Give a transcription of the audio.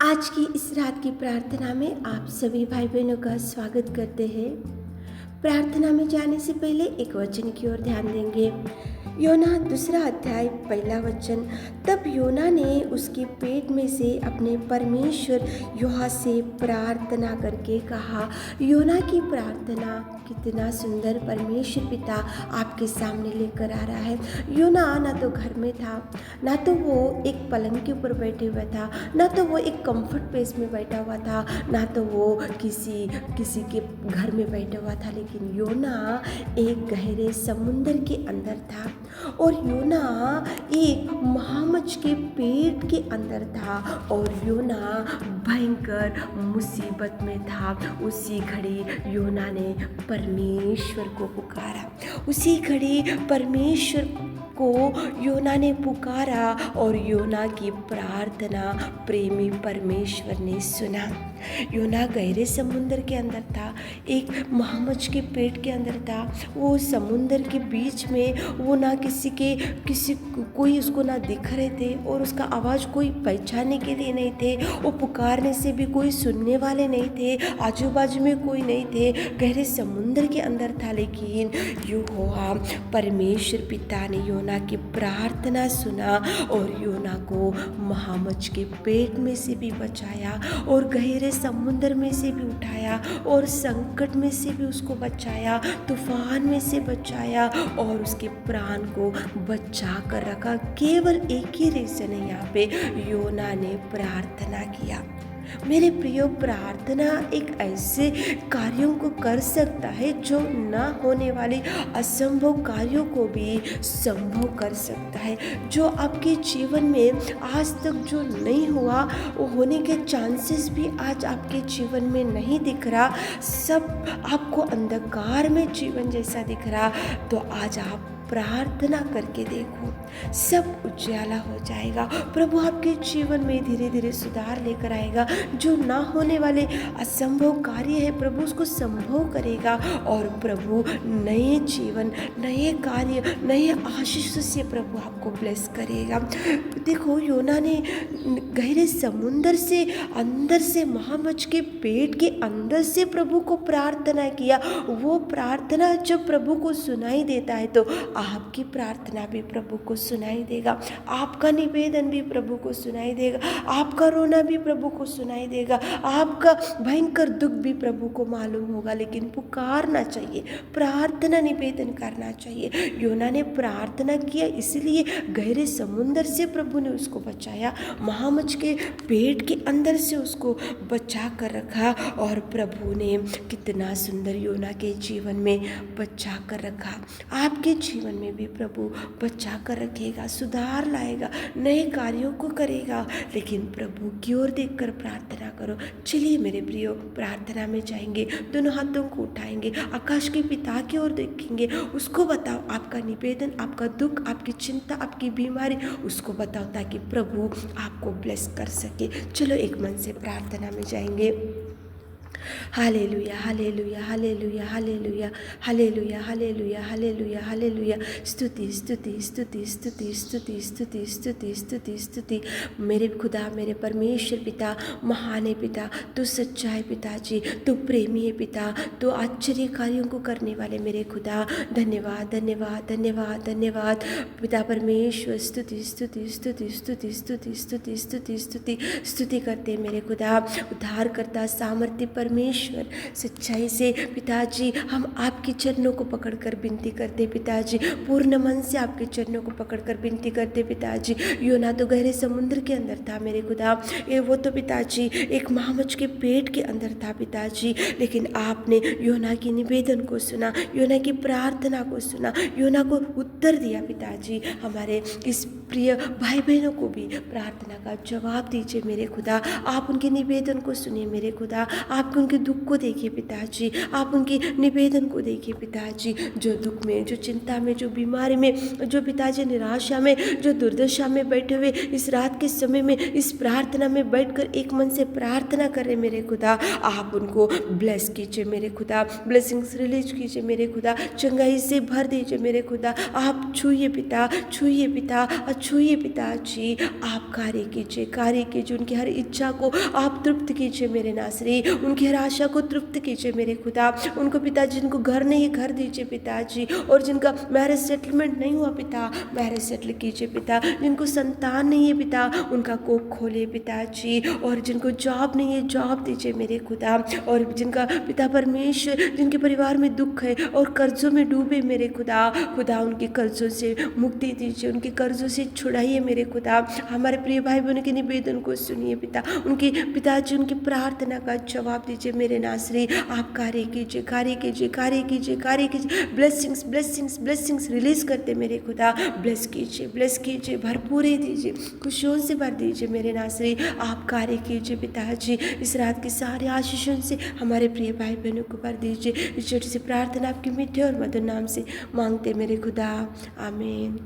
आज की इस रात की प्रार्थना में आप सभी भाई बहनों का स्वागत करते हैं। प्रार्थना में जाने से पहले एक वचन की ओर ध्यान देंगे। योना 2 अध्याय 1 वचन। तब योना ने उसके पेट में से अपने परमेश्वर यहोवा से प्रार्थना करके कहा। योना की प्रार्थना कितना सुंदर परमेश्वर पिता आपके सामने लेकर आ रहा है। योना ना तो घर में था, ना तो वो एक पलंग के ऊपर बैठे हुआ था, ना तो वो एक कंफर्ट प्लेस में बैठा हुआ था, ना तो वो किसी के घर में बैठा हुआ था, लेकिन योना एक गहरे समुंदर के अंदर था और योना एक महामच्छ के पेट के अंदर था और योना भयंकर मुसीबत में था। उसी घड़ी योना ने परमेश्वर को पुकारा। उसी घड़ी परमेश्वर को योना ने पुकारा और योना की प्रार्थना प्रेमी परमेश्वर ने सुना। योना गहरे समुंदर के अंदर था, एक महामच्छ के पेट के अंदर था। वो समुंदर के बीच में वो ना कोई उसको ना दिख रहे थे और उसका आवाज़ कोई पहचानने के लिए नहीं थे। वो पुकारने से भी कोई सुनने वाले नहीं थे, आजू बाजू में कोई नहीं थे, गहरे समुंदर के अंदर था। लेकिन यहोवा परमेश्वर पिता ने योना की प्रार्थना सुना और योना को महामच्छ के पेट में से भी बचाया और गहरे समुंदर में से भी उठाया और संकट में से भी उसको बचाया, तूफान में से बचाया और उसके प्राण को बचा कर रखा। केवल एक ही रीज़न है यहाँ पे, योना ने प्रार्थना किया। मेरे प्रियो, प्रार्थना एक ऐसे कार्यों को कर सकता है जो न होने वाले असंभव कार्यों को भी संभव कर सकता है। जो आपके जीवन में आज तक जो नहीं हुआ, वो होने के चांसेस भी आज आपके जीवन में नहीं दिख रहा, सब आपको अंधकार में जीवन जैसा दिख रहा, तो आज आप प्रार्थना करके देखो, सब उजाला हो जाएगा। प्रभु आपके जीवन में धीरे धीरे सुधार लेकर आएगा। जो ना होने वाले असंभव कार्य है, प्रभु उसको संभव करेगा और प्रभु नए जीवन, नए कार्य, नए आशीषों से प्रभु आपको ब्लेस करेगा। देखो, योना ने गहरे समुंदर से अंदर से, महामच्छ के पेट के अंदर से प्रभु को प्रार्थना किया। वो प्रार्थना जब प्रभु को सुनाई देता है तो आपकी प्रार्थना भी प्रभु को सुनाई देगा, आपका निवेदन भी प्रभु को सुनाई देगा, आपका रोना भी प्रभु को सुनाई देगा, आपका भयंकर दुख भी प्रभु को मालूम होगा। लेकिन पुकारना चाहिए, प्रार्थना निवेदन करना चाहिए। योना ने प्रार्थना किया, इसलिए गहरे समुंदर से प्रभु ने उसको बचाया, महामच्छ के पेट के अंदर से उसको बचा कर रखा और प्रभु ने कितना सुंदर योना के जीवन में बचा कर रखा। आपके जीवन में भी प्रभु बचा कर रखेगा, सुधार लाएगा, नए कार्यों को करेगा। लेकिन प्रभु की ओर देखकर प्रार्थना करो। चलिए मेरे प्रियो, प्रार्थना में जाएंगे, दोनों हाथों को उठाएंगे, आकाश के पिता की ओर देखेंगे, उसको बताओ आपका निवेदन, आपका दुख, आपकी चिंता, आपकी बीमारी, उसको बताओ ताकि प्रभु आपको ब्लेस कर सके। चलो एक मन से प्रार्थना में जाएंगे। Hallelujah, hallelujah, hallelujah, hallelujah, hallelujah, hallelujah, hallelujah, hallelujah. स्तुति, स्तुति, स्तुति, स्तुति, स्तुति, स्तुति, स्तुति, स्तुति, स्तुति। मेरे खुदा, मेरे परमेश्वर पिता, महान है पिता, तू सच्चा है पिताजी, तू प्रेमी है पिता, तू आश्चर्य कार्यों को करने वाले मेरे खुदा। धन्यवाद, धन्यवाद, धन्यवाद, धन्यवाद पिता परमेश्वर। स्तुति, स्तुति, स्तुति, स्तुति, स्तुति, स्तुति, स्तुति, स्तुति, स्तुति करते मेरे खुदा। उद्धारकर्ता, सामर्थ्य परमेश्वर, सच्चाई से पिताजी हम आपके चरणों को पकड़कर विनती करते पिताजी, पूर्ण मन से आपके चरणों को पकड़कर विनती करते पिताजी। योना तो गहरे समुद्र के अंदर था मेरे खुदा, वो तो पिताजी एक महामच्छ के पेट के अंदर था पिताजी, लेकिन आपने योना की निवेदन को सुना, योना की प्रार्थना को सुना, योना को उत्तर दिया पिताजी। हमारे इस प्रिय भाई बहनों को भी प्रार्थना का जवाब दीजिए मेरे खुदा। आप उनके निवेदन को सुनिए मेरे खुदा, आप उनके दुख को देखिए पिताजी, आप उनके निवेदन को देखिए पिताजी। जो दुख में, जो चिंता में, जो बीमारी में, जो पिताजी निराशा में, जो दुर्दशा में बैठे हुए इस रात के समय में इस प्रार्थना में बैठकर एक मन से प्रार्थना कर रहे मेरे खुदा, आप उनको ब्लेस कीजिए मेरे खुदा, ब्लेसिंग्स रिलीज कीजिए मेरे खुदा, चंगाई से भर दीजिए मेरे खुदा। आप छूइए पिता, छूइए पिता, छूइए पिताजी, आप कार्य कीजिए, उनकी हर इच्छा को आप तृप्त कीजिए मेरे नासरी, उनकी हर आशा को तृप्त कीजिए मेरे खुदा। उनको पिताजी जिनको घर नहीं घर दीजिए पिताजी, और जिनका मैरिज सेटलमेंट नहीं हुआ पिता, मैरिज सेटल कीजिए पिता। जिनको संतान नहीं है पिता, उनका कोख खोले पिताजी, और जिनको जॉब नहीं है जॉब दीजिए मेरे खुदा। और जिनका पिता परमेश्वर, जिनके परिवार में दुख है और कर्जों में डूबे मेरे खुदा, उनके कर्जों से मुक्ति दीजिए, उनके कर्जों से छुड़ाइए मेरे खुदा। हमारे प्रिय भाई बहनों के निवेदन को सुनिए पिता, उनके पिताजी उनकी प्रार्थना का जवाब दीजिए मेरे नासरी। आप कार्य कीजिए। ब्लेसिंग्स रिलीज करते मेरे खुदा। ब्लेस कीजिए, भरपूरी दीजिए, खुशियों से भर दीजिए मेरे नासरी। आप कार्य कीजिए पिताजी, इस रात की सारी आशीषों से हमारे प्रिय भाई बहनों को भर दीजिए। इस छोटी सी प्रार्थना आपके मीठे और मधुर नाम से मांगते मेरे खुदा, आमीन।